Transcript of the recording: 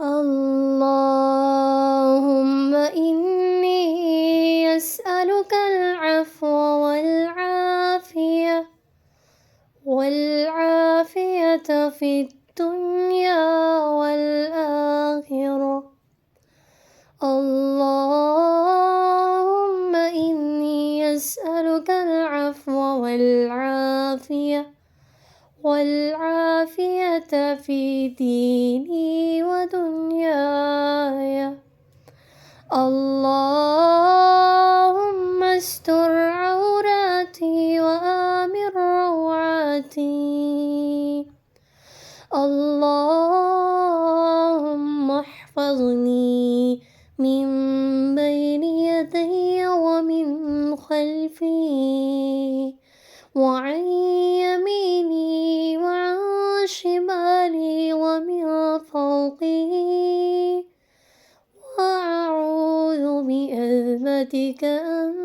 اللهم إني أسألك العفو والعافية في الدنيا والآخرة. اللهم إني أسألك العفو والعافية في ديني ودنياي. اللهم استر عوراتي وآمن روعاتي. اللهم احفظني من بين يدي ومن خلفي وعن يميني وعن شمالي ومن فوقي، وأعوذ بعظمتك أن